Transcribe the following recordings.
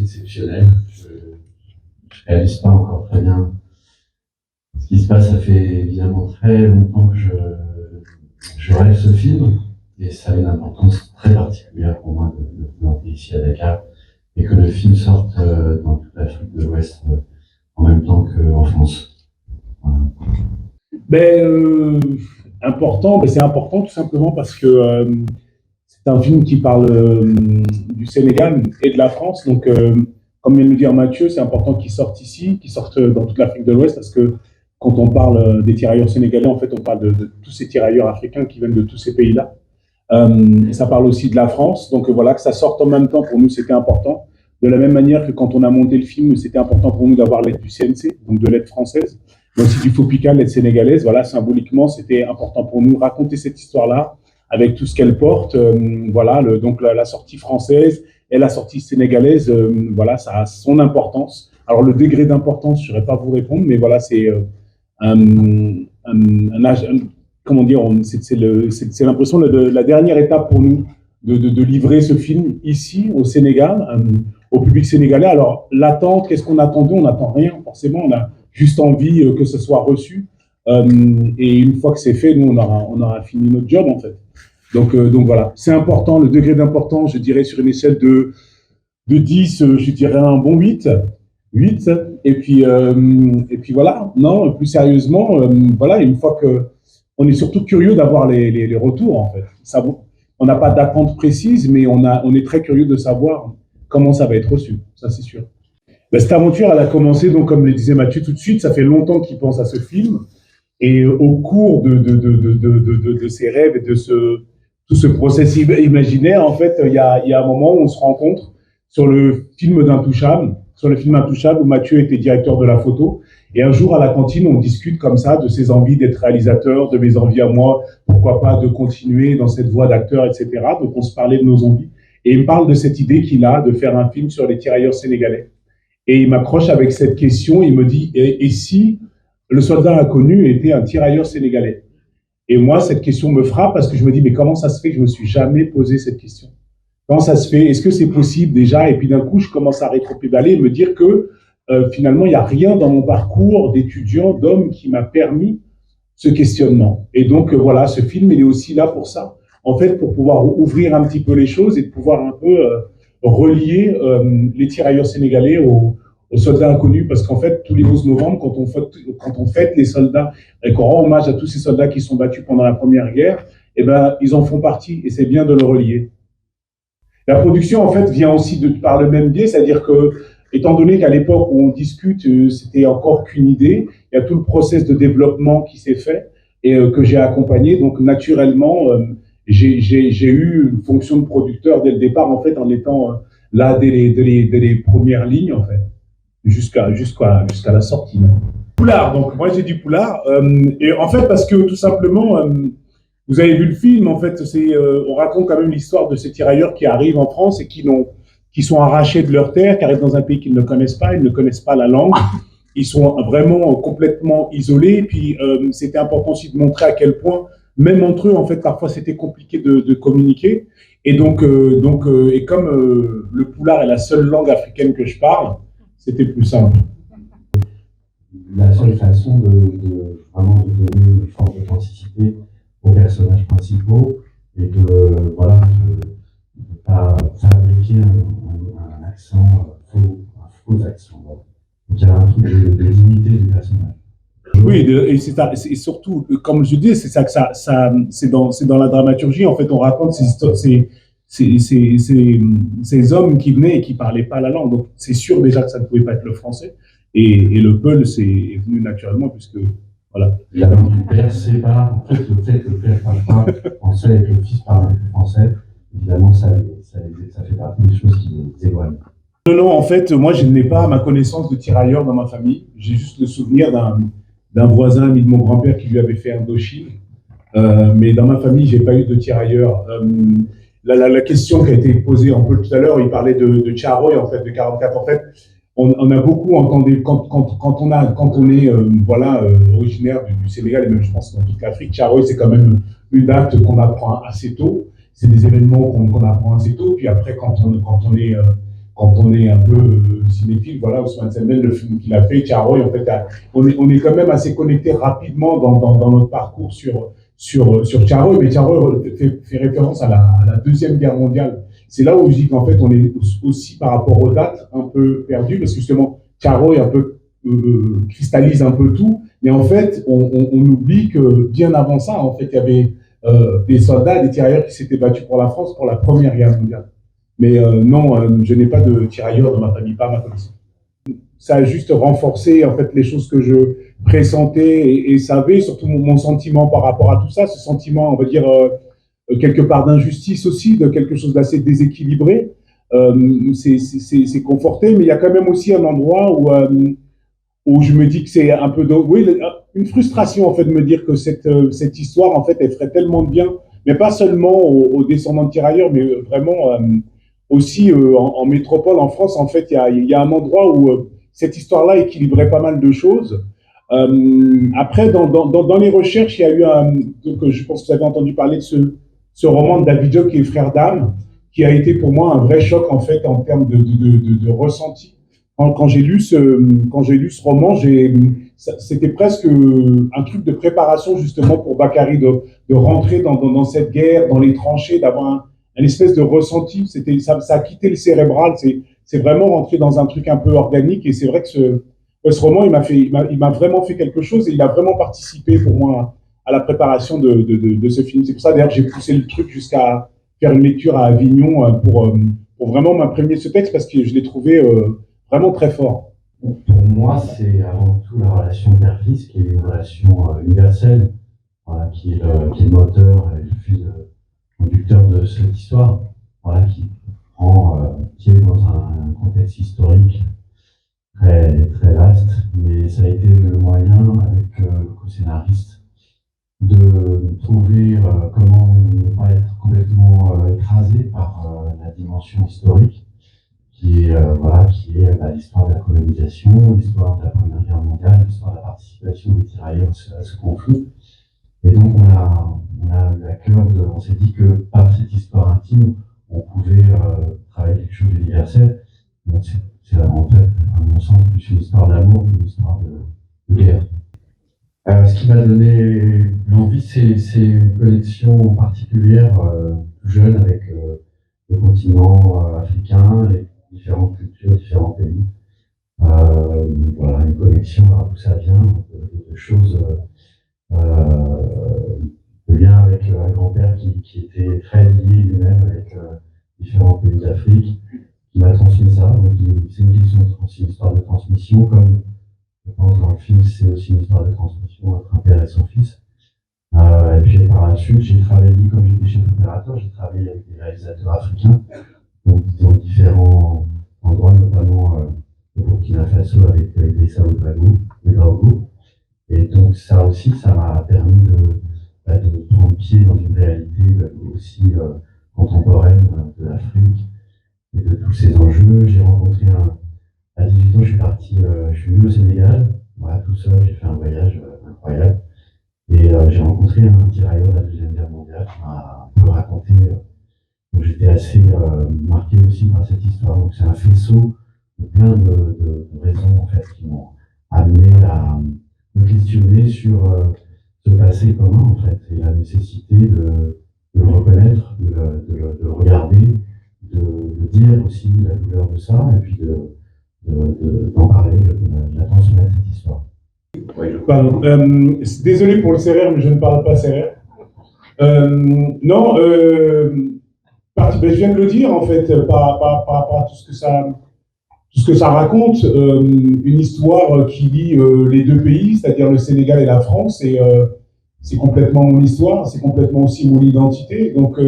exceptionnel. Je ne réalise pas encore très bien ce qui se passe. Ça fait évidemment très longtemps que je rêve ce film, et ça a une importance très particulière pour moi de présenter ici à Dakar, et que le film sorte dans toute l'Afrique de l'Ouest en même temps qu'en France. Voilà. Important, c'est important tout simplement parce que c'est un film qui parle du Sénégal et de la France. Donc, comme vient de le dire Mathieu, c'est important qu'il sorte ici, qu'il sorte dans toute l'Afrique de l'Ouest, parce que quand on parle des tirailleurs sénégalais, en fait, on parle de tous ces tirailleurs africains qui viennent de tous ces pays-là. Et ça parle aussi de la France. Donc voilà, que ça sorte en même temps, pour nous, c'était important. De la même manière que quand on a monté le film, c'était important pour nous d'avoir l'aide du CNC, donc de l'aide française, mais aussi du FOPICA, l'aide sénégalaise. Voilà, symboliquement, c'était important pour nous raconter cette histoire-là avec tout ce qu'elle porte. Voilà, donc la sortie française et la sortie sénégalaise, voilà, ça a son importance. Alors le degré d'importance, je ne saurais pas vous répondre, mais voilà, c'est comment dire, c'est l'impression de la dernière étape pour nous de livrer ce film ici au Sénégal, au public sénégalais. Alors l'attente, qu'est-ce qu'on attendait? On n'attend rien forcément, on a juste envie que ce soit reçu. Et une fois que c'est fait, nous on aura fini notre job en fait. Donc voilà, c'est important, le degré d'importance, je dirais sur une échelle de 10, je dirais un bon 8. Et puis voilà, non, plus sérieusement, voilà, une fois que on est surtout curieux d'avoir les retours en fait. Ça, on n'a pas d'attente précise, mais on est très curieux de savoir comment ça va être reçu, ça c'est sûr. Cette aventure, elle a commencé, donc comme le disait Mathieu tout de suite, ça fait longtemps qu'il pense à ce film, et au cours de ses rêves et de tout ce processus imaginaire, en fait, il y a un moment où on se rencontre sur le film d'Intouchable, où Mathieu était directeur de la photo. Et un jour, à la cantine, on discute comme ça de ses envies d'être réalisateur, de mes envies à moi, pourquoi pas de continuer dans cette voie d'acteur, etc. Donc, on se parlait de nos envies. Et il me parle de cette idée qu'il a de faire un film sur les tirailleurs sénégalais. Et il m'accroche avec cette question, il me dit, et si le soldat inconnu était un tirailleur sénégalais? Et moi, cette question me frappe parce que je me dis, mais comment ça se fait que je ne me suis jamais posé cette question? Comment ça se fait? Est-ce que c'est possible déjà? Et puis d'un coup, je commence à rétropédaler et me dire que finalement, il n'y a rien dans mon parcours d'étudiant, d'homme qui m'a permis ce questionnement. Et donc, voilà, ce film, il est aussi là pour ça. En fait, pour pouvoir ouvrir un petit peu les choses et de pouvoir un peu relier les tirailleurs sénégalais aux soldats inconnus. Parce qu'en fait, tous les 12 novembre, quand on fête les soldats et qu'on rend hommage à tous ces soldats qui sont battus pendant la Première Guerre, eh ben, ils en font partie et c'est bien de le relier. La production, en fait, vient aussi par le même biais, c'est-à-dire que, étant donné qu'à l'époque où on discute, c'était encore qu'une idée, il y a tout le process de développement qui s'est fait et que j'ai accompagné. Donc, naturellement, j'ai eu une fonction de producteur dès le départ, en fait, en étant là dès les premières lignes, en fait, jusqu'à la sortie. Poulard, donc moi j'ai dit Poulard, et en fait, parce que tout simplement, vous avez vu le film, en fait, on raconte quand même l'histoire de ces tirailleurs qui arrivent en France et qui sont arrachés de leur terre, qui arrivent dans un pays qu'ils ne connaissent pas, ils ne connaissent pas la langue, ils sont vraiment complètement isolés, et puis c'était important aussi de montrer à quel point, même entre eux, en fait, parfois c'était compliqué de communiquer, et donc et comme le Poulard est la seule langue africaine que je parle, c'était plus simple. La seule façon vraiment de donner une forme d'authenticité aux personnages principaux et de pas fabriquer un accent un faux accent. Donc il y a un truc de dignité du personnage. Oui, et surtout, comme je dis, c'est ça que c'est dans la dramaturgie. En fait, on raconte ces hommes qui venaient et qui parlaient pas la langue. Donc, c'est sûr déjà que ça ne pouvait pas être le français. Et le Peul est venu naturellement, puisque, voilà. La langue du père, c'est pas, en fait, le fait que le père parle pas français et que le fils parle un peu français, évidemment, ça fait partie des choses qui les éloignent. Non, en fait, moi, je n'ai pas à ma connaissance de tirailleurs dans ma famille. J'ai juste le souvenir d'un voisin ami de mon grand-père qui lui avait fait Indochine. Mais dans ma famille, j'ai pas eu de tirailleurs. La question qui a été posée un peu tout à l'heure, il parlait de Tcharoy, en fait, de 44. En fait, on a beaucoup entendu, quand on est originaire du Sénégal, et même je pense dans toute l'Afrique, Tcharoy, c'est quand même une date qu'on apprend assez tôt. C'est des événements qu'on apprend assez tôt. Puis après, quand quand on est un peu cinéphile, voilà, Ousmane Sembène, le film qu'il a fait, Tiaroy, en fait, on est quand même assez connecté rapidement dans notre parcours sur Tiaroy, mais Tiaroy fait référence à la Deuxième Guerre mondiale. C'est là où je dis qu'en fait, on est aussi, par rapport aux dates, un peu perdu, parce que justement, Tiaroy un peu cristallise un peu tout, mais en fait, on oublie que bien avant ça, en fait, il y avait des soldats, des tirailleurs qui s'étaient battus pour la France pour la Première Guerre mondiale. Mais non, je n'ai pas de tirailleurs dans ma famille, pas à ma connaissance. Ça a juste renforcé en fait les choses que je pressentais et savais, surtout mon sentiment par rapport à tout ça, ce sentiment, on va dire, quelque part d'injustice aussi, de quelque chose d'assez déséquilibré. C'est conforté, mais il y a quand même aussi un endroit où je me dis que c'est un peu oui, une frustration en fait de me dire que cette histoire en fait elle ferait tellement de bien, mais pas seulement aux descendants de tirailleurs, mais vraiment aussi en métropole, en France, en fait, il y a un endroit où cette histoire-là équilibrait pas mal de choses. Après, dans les recherches, il y a eu donc je pense que vous avez entendu parler de ce roman de David Jock qui est Frère d'âme, qui a été pour moi un vrai choc en fait en termes de ressenti. Quand j'ai lu ce roman, c'était presque un truc de préparation justement pour Bakary de rentrer dans cette guerre, dans les tranchées, d'avoir un espèce de ressenti. Ça a quitté le cérébral, c'est vraiment rentré dans un truc un peu organique. Et c'est vrai que ce roman, il m'a vraiment fait quelque chose et il a vraiment participé pour moi à la préparation de ce film. C'est pour ça d'ailleurs que j'ai poussé le truc jusqu'à faire une lecture à Avignon pour vraiment m'imprégner de ce texte parce que je l'ai trouvé vraiment très fort. Pour moi, c'est avant tout la relation père-fils qui est une relation universelle, voilà, qui est le moteur et le fil conducteur de cette histoire, voilà, qui est dans un contexte historique très, très vaste, mais ça a été le moyen avec le co-scénariste de trouver comment ne pas être complètement écrasé par la dimension historique qui est l'histoire de la colonisation, l'histoire de la Première Guerre mondiale, l'histoire de la participation des tirailleurs à ce conflit. Et donc on a eu à cœur, on s'est dit que par cette histoire intime, on pouvait travailler quelque chose d'universel. Donc c'est en fait, à mon sens, plus une histoire d'amour qu'une histoire de guerre. Ce qui m'a donné l'envie, c'est une connexion particulière, tout jeune, avec le continent africain, les différentes cultures, différents pays. Voilà, une connexion, d'où ça vient, de choses, de liens avec un grand-père qui était très lié lui-même avec différents pays d'Afrique, qui m'a transmis ça. Donc c'est une question, aussi une histoire de transmission, comme je pense dans le film, c'est aussi une histoire de transmission entre un père et son fils. Et puis par la suite, j'ai travaillé, comme j'étais chef opérateur, j'ai travaillé avec des réalisateurs africains, donc dans différents endroits, notamment au Burkina Faso avec des Ouedraogo. Et donc ça aussi, ça m'a permis de prendre pied dans une réalité aussi contemporaine de l'Afrique et de tous ces enjeux. J'ai rencontré à 18 ans, je suis venu au Sénégal, voilà, tout seul, j'ai fait un voyage incroyable. Et j'ai rencontré un tirailleur de la Deuxième Guerre mondiale qui m'a un peu raconté. Donc j'étais assez marqué aussi par cette histoire. Donc c'est un faisceau de plein de raisons en fait qui m'ont amené à me questionner sur ce passé commun en fait et la nécessité de le reconnaître, de le regarder, de dire aussi la douleur de ça et puis d'en parler, de la transmettre cette histoire. Pardon. Désolé pour le sérère, mais je ne parle pas sérère. Non, je viens de le dire en fait par rapport à tout ce que ça raconte, une histoire qui lie les deux pays, c'est-à-dire le Sénégal et la France, et c'est complètement mon histoire, c'est complètement aussi mon identité. Donc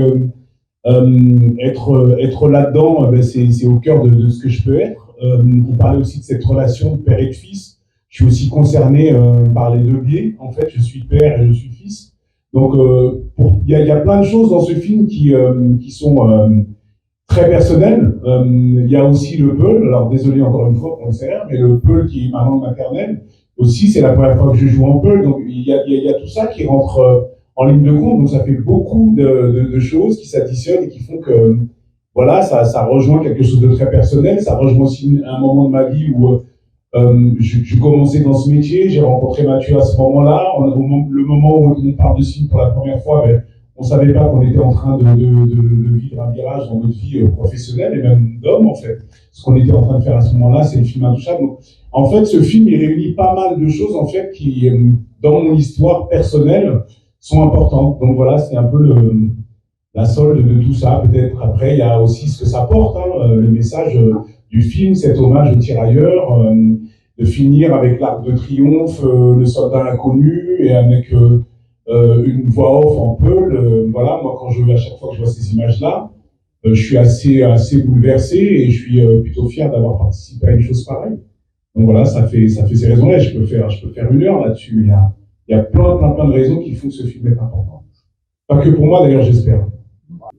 être là-dedans, c'est au cœur de ce que je peux être. Vous parlez aussi de cette relation de père et de fils. Je suis aussi concerné par les deux biais. En fait, je suis père et je suis fils. Donc, il y a plein de choses dans ce film qui sont très personnelles. Il y a aussi le Peul. Alors, désolé encore une fois pour le CR, mais le Peul qui est ma langue maternelle. Aussi, c'est la première fois que je joue en Peul. Donc, il y a tout ça qui rentre en ligne de compte. Donc, ça fait beaucoup de choses qui s'additionnent et qui font que voilà, ça rejoint quelque chose de très personnel. Ça rejoint aussi un moment de ma vie où je commençais dans ce métier. J'ai rencontré Mathieu à ce moment-là. Le moment où on parle de ce film pour la première fois, ben, on ne savait pas qu'on était en train de vivre un virage dans notre vie professionnelle et même d'homme, en fait. Ce qu'on était en train de faire à ce moment-là, c'est le film Intouchable. Donc, en fait, ce film, il réunit pas mal de choses, en fait, qui, dans mon histoire personnelle, sont importantes. Donc voilà, c'est un peu la solde de tout ça. Peut-être après, il y a aussi ce que ça porte, hein, le message du film, cet hommage aux tirailleurs, de finir avec l'Arc de Triomphe, le soldat inconnu, et avec une voix off en Peul. Voilà, moi, à chaque fois que je vois ces images-là, je suis assez bouleversé et je suis plutôt fier d'avoir participé à une chose pareille. Donc voilà, ça fait ces raisons-là. Je peux faire 1 heure là-dessus. Il y a plein de raisons qui font que ce film est important. Pas que pour moi, d'ailleurs, j'espère.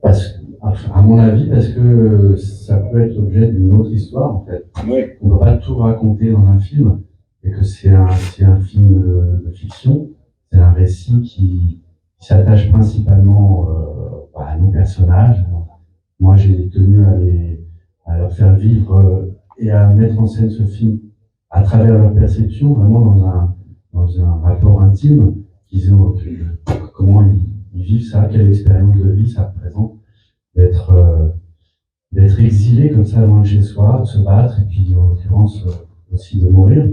À mon avis, parce que ça peut être l'objet d'une autre histoire, en fait. Ouais. On ne peut pas tout raconter dans un film, et que c'est un film de fiction, c'est un récit qui s'attache principalement à nos personnages. Moi, j'ai tenu à leur faire vivre et à mettre en scène ce film à travers leur perception, vraiment dans un rapport intime, comment ils vivent ça, quelle expérience de vie ça représente, d'être exilé comme ça loin de chez soi, de se battre, et puis en l'occurrence aussi de mourir.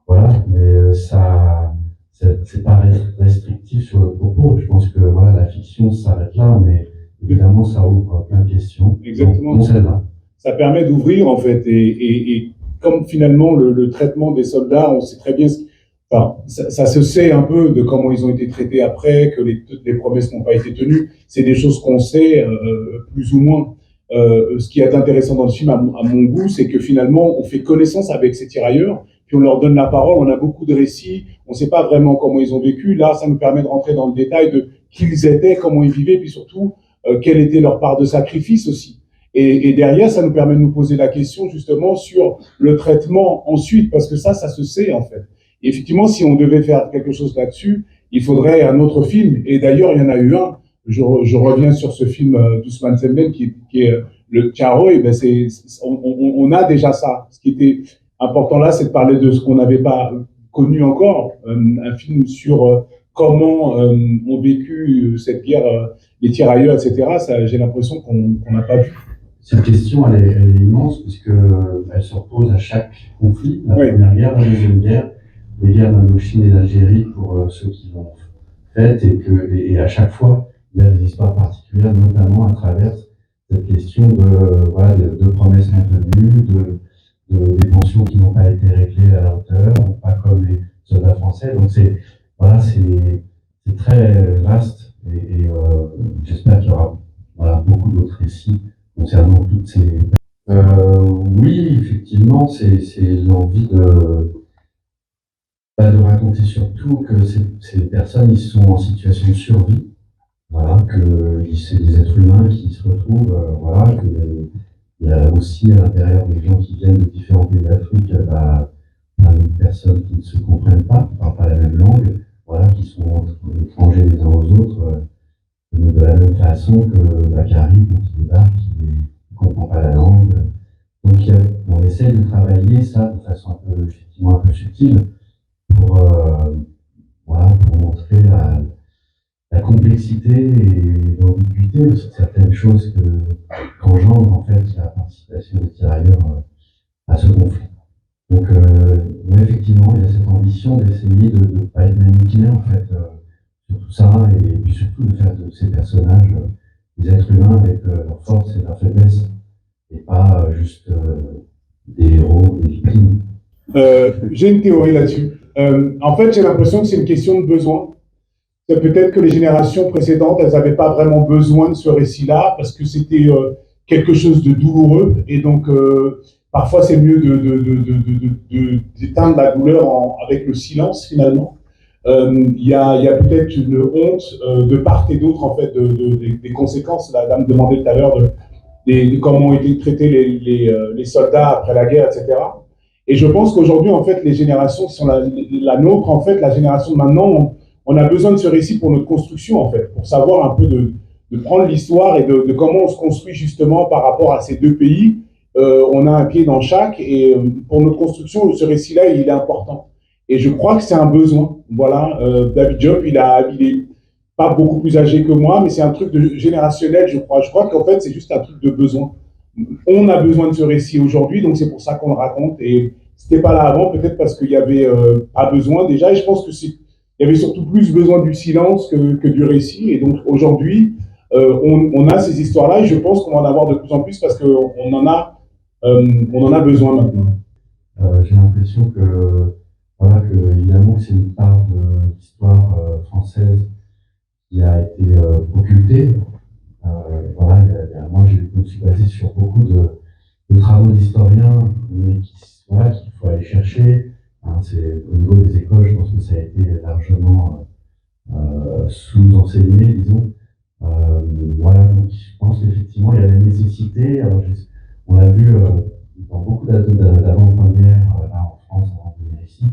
Voilà, mais c'est pas restrictif sur le propos. Je pense que voilà, la fiction s'arrête là, mais évidemment ça ouvre plein de questions. Exactement. Donc, celle-là. Ça permet d'ouvrir en fait, et comme finalement le traitement des soldats, on sait très bien, enfin, ça se sait un peu de comment ils ont été traités après, que les promesses n'ont pas été tenues. C'est des choses qu'on sait plus ou moins. Ce qui est intéressant dans le film, à mon goût, c'est que finalement, on fait connaissance avec ces tirailleurs, puis on leur donne la parole. On a beaucoup de récits, on ne sait pas vraiment comment ils ont vécu. Là, ça nous permet de rentrer dans le détail de qui ils étaient, comment ils vivaient, puis surtout, quelle était leur part de sacrifice aussi. Et derrière, ça nous permet de nous poser la question justement sur le traitement ensuite, parce que ça se sait en fait. Et effectivement, si on devait faire quelque chose là-dessus, il faudrait un autre film. Et d'ailleurs, il y en a eu un. Je reviens sur ce film d'Ousmane Sembène qui est le Tiaroy. Ben on a déjà ça. Ce qui était important là, c'est de parler de ce qu'on n'avait pas connu encore, un film sur comment ont vécu cette guerre, les tirailleurs, etc. Ça, j'ai l'impression qu'on n'a pas vu. Cette question, elle est immense, puisqu'elle se repose à chaque conflit, la Première Guerre, la Deuxième Guerre, les guerres d'Indochine et d'Algérie pour ceux qui l'ont faites, et à chaque fois, il y a des histoires particulières, notamment à travers cette question de promesses non tenues, des pensions qui n'ont pas été réglées à la hauteur, pas comme les soldats français. Donc c'est très vaste, et j'espère qu'il y aura beaucoup d'autres récits concernant toutes ces... oui, effectivement, c'est l'envie de raconter surtout que ces personnes, ils sont en situation de survie, voilà, que c'est des êtres humains qui se retrouvent, voilà, il y a aussi à l'intérieur des gens qui viennent de différents pays d'Afrique, plein de personnes qui ne se comprennent pas, qui ne parlent pas la même langue, voilà, qui sont étrangers les uns aux autres, de la même façon que Bakary, quand il débarque, il ne comprend pas la langue. Donc on essaie de travailler ça de façon effectivement un peu subtile pour montrer la complexité et l'ambiguïté aussi de certaines choses qu'engendre en fait la participation des tirailleurs à ce conflit. Donc oui, effectivement, il y a cette ambition d'essayer de ne pas être manichéen en fait sur tout ça, et puis surtout de faire de ces personnages des êtres humains avec leurs forces et leurs faiblesses, et pas juste des héros, des victimes. J'ai une théorie là-dessus. En fait, j'ai l'impression que c'est une question de besoin. C'est peut-être que les générations précédentes, elles n'avaient pas vraiment besoin de ce récit-là parce que c'était quelque chose de douloureux, et donc parfois c'est mieux d'éteindre la douleur avec le silence finalement. Il y a peut-être une honte de part et d'autre en fait des conséquences. La dame demandait tout à l'heure de comment ont été traités les soldats après la guerre, etc. Et je pense qu'aujourd'hui, en fait, les générations qui sont la nôtre, en fait, la génération de maintenant, on a besoin de ce récit pour notre construction, en fait, pour savoir un peu de prendre l'histoire et de comment on se construit justement par rapport à ces deux pays. On a un pied dans chaque et pour notre construction, ce récit-là, il est important. Et je crois que c'est un besoin. Voilà, David Diop, il est pas beaucoup plus âgé que moi, mais c'est un truc générationnel, je crois. Je crois qu'en fait, c'est juste un truc de besoin. On a besoin de ce récit aujourd'hui, donc c'est pour ça qu'on le raconte. Et c'était pas là avant, peut-être parce qu'il y avait pas besoin déjà. Et je pense que il y avait surtout plus besoin du silence que du récit. Et donc aujourd'hui, on a ces histoires-là, et je pense qu'on va en avoir de plus en plus parce on en a besoin maintenant. J'ai l'impression que, voilà, que évidemment, c'est une part de l'histoire française qui a été occultée. Voilà, moi, je me suis basé sur beaucoup de travaux d'historiens, mais voilà, qu'il faut aller chercher. Hein, au niveau des écoles, je pense que ça a été largement sous-enseigné, disons. Voilà, donc je pense qu'effectivement, il y a la nécessité. Alors, on l'a vu dans beaucoup d'avant-premières en France, avant 2006,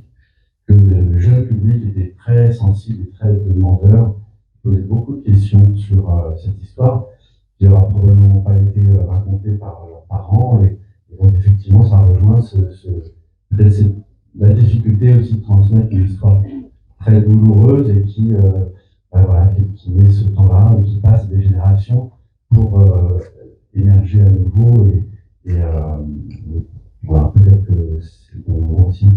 que le jeune public était très sensible et très demandeur, posait beaucoup de questions sur cette histoire qui n'aura probablement pas été racontée par leurs parents. Et donc, effectivement, ça rejoint peut-être la difficulté aussi de transmettre une histoire très douloureuse et voilà, qui met ce temps-là, qui passe des générations pour émerger à nouveau. Et voilà, peut-être que c'est le bon moment aussi.